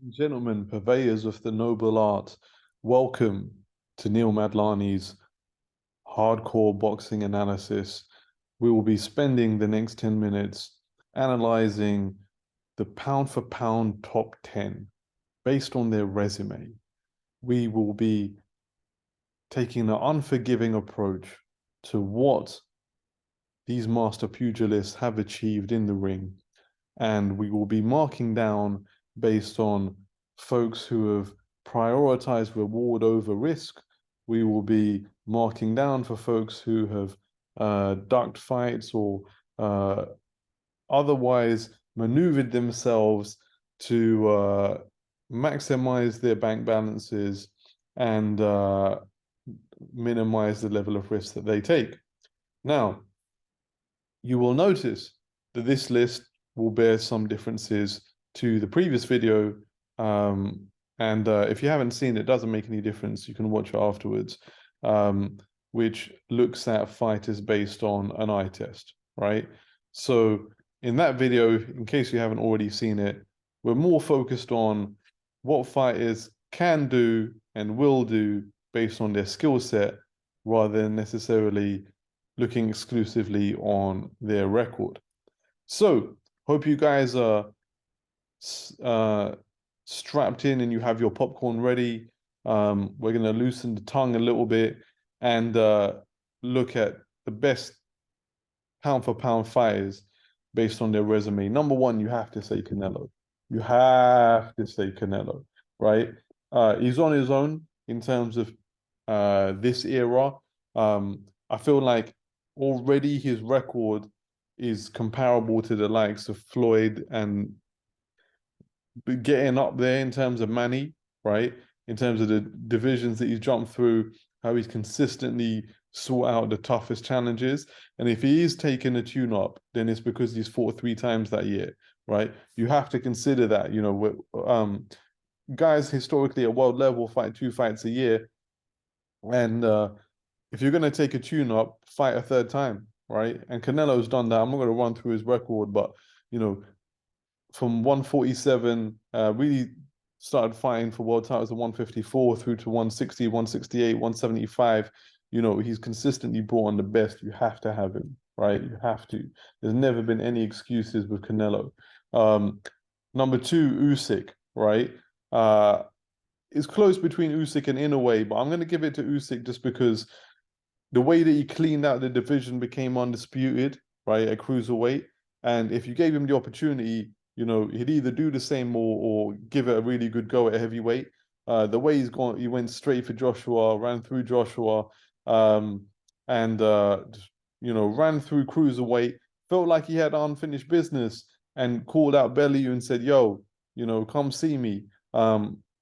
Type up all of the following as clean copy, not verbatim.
Gentlemen, purveyors of the noble art, welcome to Neil Madlani's hardcore boxing analysis. We will be spending the next 10 minutes analyzing the pound for pound top 10 based on their resume. We will be taking an unforgiving approach to what these master pugilists have achieved in the ring, and we will be marking down based on folks who have prioritized reward over risk. We will be marking down for folks who have ducked fights or otherwise maneuvered themselves to maximize their bank balances and minimize the level of risk that they take. Now, you will notice that this list will bear some differences to the previous video. And if you haven't seen it, doesn't make any difference. You can watch it afterwards, which looks at fighters based on an eye test, right? So in that video, in case you haven't already seen it, we're more focused on what fighters can do and will do based on their skill set, rather than necessarily looking exclusively on their record. So, hope you guys are strapped in and you have your popcorn ready. We're going to loosen the tongue a little bit and look at the best pound for pound fighters based on their resume. Number one, you have to say Canelo. You have to say Canelo, right? He's on his own in terms of this era. I feel like already his record is comparable to the likes of Floyd and getting up there in terms of Manny, right? In terms of the divisions that he's jumped through, how he's consistently sought out the toughest challenges. And if he is taking a tune-up, then it's because he's fought 3 times that year, right? You have to consider that, you know, guys historically at world level fight 2 fights a year. And if you're going to take a tune-up, fight a 3rd time, right? And Canelo's done that. I'm not going to run through his record, but, you know, from 147, really started fighting for world titles at 154 through to 160, 168, 175. You know, he's consistently brought on the best. You have to have him, right? You have to. There's never been any excuses with Canelo. Number 2, Usyk, right? It's close between Usyk and Inoue, but I'm going to give it to Usyk just because the way that he cleaned out the division, became undisputed, right, at cruiserweight. And if you gave him the opportunity, you know, he'd either do the same or give it a really good go at heavyweight. The way he's gone, he went straight for Joshua, ran through Joshua, and you know, ran through cruiserweight. Felt like he had unfinished business and called out Bellew and said, "Yo, you know, come see me."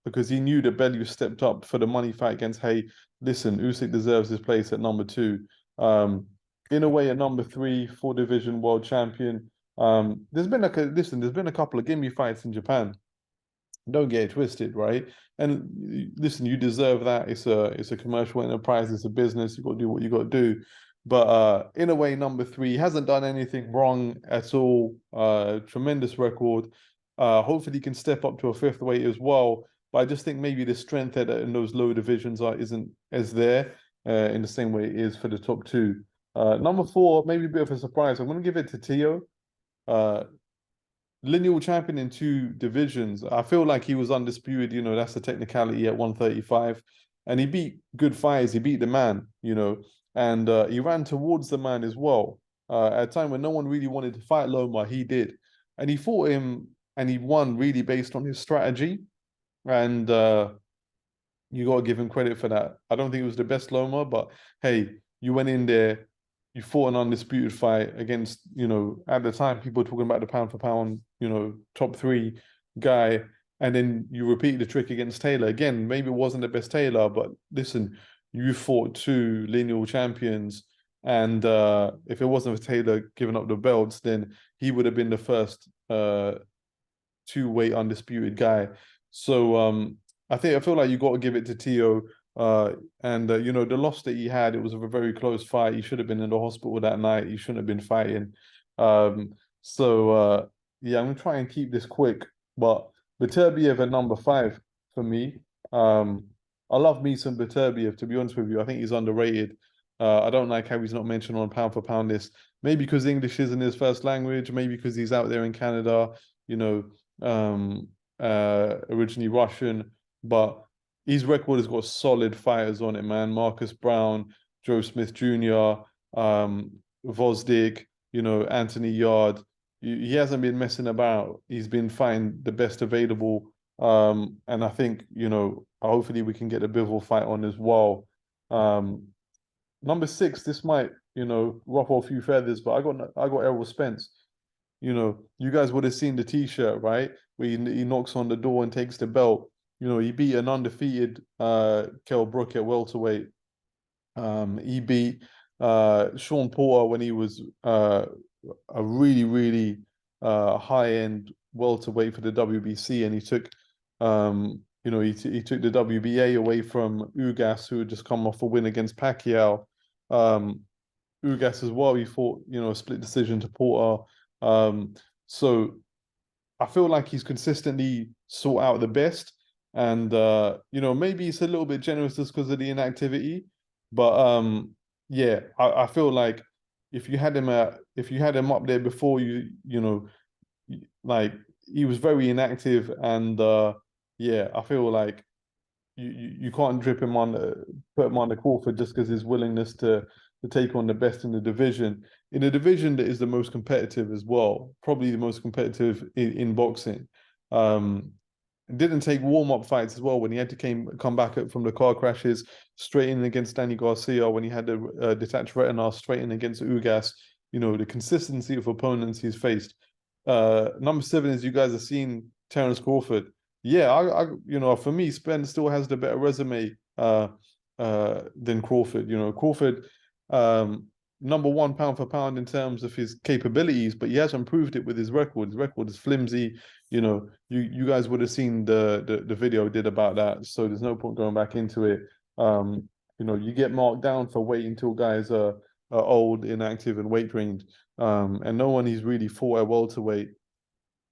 Because he knew that Bellew stepped up for the money fight against Hay. Listen, Usyk deserves his place at number 2. Inoue at number 3, 4 division world champion. There's been there's been a couple of gimme fights in Japan. Don't get it twisted, right? And listen, you deserve that. It's a commercial enterprise, it's a business, you got to do what you got to do. But Inoue number 3 hasn't done anything wrong at all. Tremendous record. Hopefully he can step up to a 5th weight as well. But I just think maybe the strength in those lower divisions isn't as there in the same way it is for the top 2. Number 4, maybe a bit of a surprise. I'm going to give it to Tio. Lineal champion in 2 divisions. I feel like he was undisputed. You know, that's the technicality at 135. And he beat good fighters. He beat the man, you know. And he ran towards the man as well. At a time when no one really wanted to fight Loma, he did. And he fought him and he won really based on his strategy. And you got to give him credit for that. I don't think it was the best Loma, but hey, you went in there, you fought an undisputed fight against, you know, at the time, people were talking about the pound for pound, you know, top 3 guy. And then you repeat the trick against Taylor. Again, maybe it wasn't the best Taylor, but listen, you fought 2 lineal champions. And if it wasn't for Taylor giving up the belts, then he would have been the first 2-weight undisputed guy. So I feel like you got to give it to Tio. And you know, the loss that he had, it was a very close fight. He should have been in the hospital that night. He shouldn't have been fighting. Yeah, I'm gonna try and keep this quick, but Beterbiev at number 5 for me. Um, I love me some Beterbiev, to be honest with you. I think he's underrated. I don't like how he's not mentioned on pound for pound list. Maybe because English isn't his first language, maybe because he's out there in Canada, you know, originally Russian, but his record has got solid fighters on it, man. Marcus Brown, Joe Smith Jr., Vosdik, Anthony Yard. He hasn't been messing about. He's been fighting the best available. And I think, hopefully we can get the Bivol fight on as well. Number 6, this might, ruffle a few feathers, but I got Errol Spence. You guys would have seen the T-shirt, right? Where he knocks on the door and takes the belt. He beat an undefeated Kell Brook at welterweight. He beat Sean Porter when he was a really, really high-end welterweight for the WBC, and he took he took the WBA away from Ugas, who had just come off a win against Pacquiao. Ugas as well, he fought, a split decision to Porter. So I feel like he's consistently sought out the best. And maybe it's a little bit generous just because of the inactivity. But yeah, I feel like if you had him up there before like he was very inactive, and yeah, I feel like you can't put him on the Crawford just because his willingness to take on the best in the division, in a division that is the most competitive as well, probably the most competitive in boxing. Didn't take warm-up fights as well when he had to come back from the car crashes, straight in against Danny Garcia, when he had the detached retina, straight in against Ugas. The consistency of opponents he's faced. Number 7, as you guys have seen, Terence Crawford. Yeah, for me, Spence still has the better resume than Crawford. Crawford, number 1 pound for pound in terms of his capabilities, but he hasn't proved it with his record. His record is flimsy. You guys would have seen the video I did about that, so there's no point going back into it. You get marked down for waiting until guys are old, inactive, and weight trained. And no one he's really fought at welterweight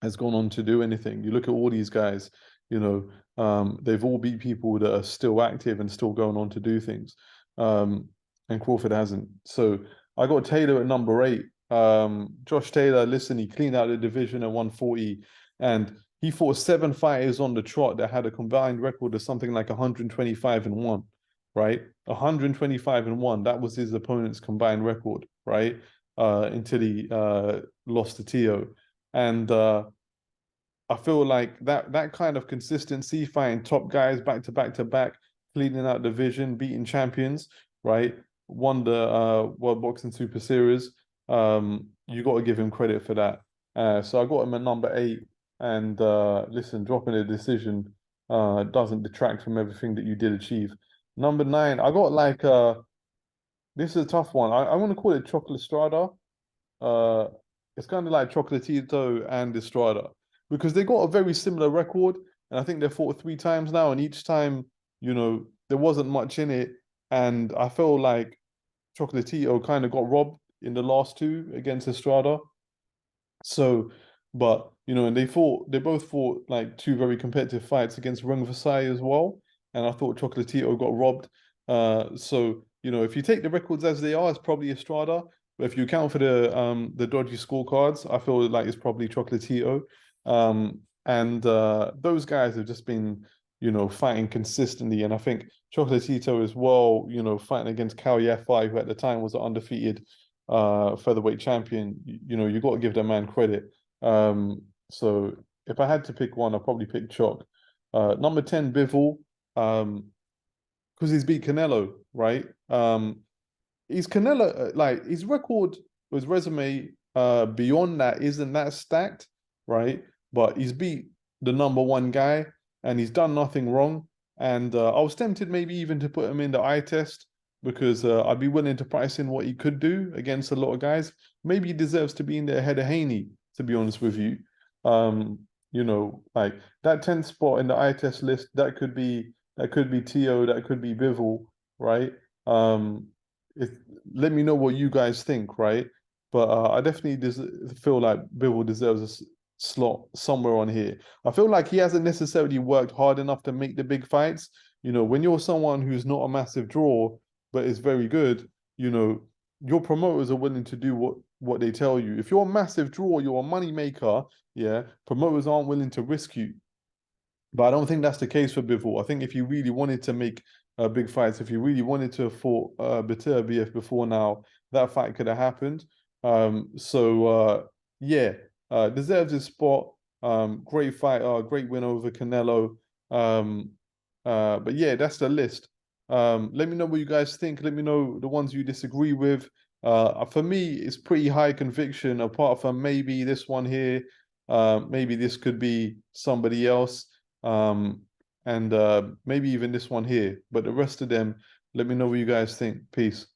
has gone on to do anything. You look at all these guys, they've all beat people that are still active and still going on to do things. And Crawford hasn't. So I got Taylor at number 8. Josh Taylor, listen, he cleaned out the division at 140, and he fought 7 fighters on the trot that had a combined record of something like 125-1, right? 125-1. That was his opponent's combined record, right? Until he lost to Tio. And I feel like that kind of consistency, fighting top guys back to back to back, cleaning out division, beating champions, right? Won the World Boxing Super Series. You got to give him credit for that. So I got him at number 8. And listen, dropping a decision doesn't detract from everything that you did achieve. Number 9, I got like this is a tough one. I want to call it Chocolate Strada. It's kind of like Chocolatito and Estrada, because they got a very similar record, and I think they fought 3 times now, and each time, there wasn't much in it, and I feel like Chocolatito kind of got robbed in the last 2 against Estrada. So, but and they both fought like 2 very competitive fights against Rung Versailles as well, and I thought Chocolatito got robbed. So if you take the records as they are, it's probably Estrada. But if you account for the dodgy scorecards, I feel like it's probably Chocolatito. And those guys have just been, fighting consistently. And I think Chocolatito as well, fighting against Cal Yafai, who at the time was an undefeated featherweight champion. You got to give that man credit. So if I had to pick one, I'd probably pick Choc. Number 10, Bivol, because he's beat Canelo, right? His Canelo, like his record, his resume, beyond that isn't that stacked, right? But he's beat the number 1 guy, and he's done nothing wrong. And I was tempted maybe even to put him in the eye test, because I'd be willing to price in what he could do against a lot of guys. Maybe he deserves to be in there ahead of Haney, to be honest with you. Like that 10th spot in the eye test list, that could be Tio, that could be Bivol, right? Let me know what you guys think, right? But I definitely feel like Bivol deserves slot somewhere on here. I feel like he hasn't necessarily worked hard enough to make the big fights. You know, when you're someone who's not a massive draw but is very good, you know, your promoters are willing to do what they tell you. If you're a massive draw, you're a money maker, yeah, promoters aren't willing to risk you. But I don't think that's the case for Bivol. I think if you really wanted to make big fights, if you really wanted to have fought Beterbiev before now, that fight could have happened. Yeah, deserves his spot. Great fight, great win over Canelo. Um, but yeah, that's the list. Let me know what you guys think. Let me know the ones you disagree with. For me, it's pretty high conviction, apart from maybe this one here. Maybe this could be somebody else. Um, and maybe even this one here. But the rest of them, let me know what you guys think. Peace.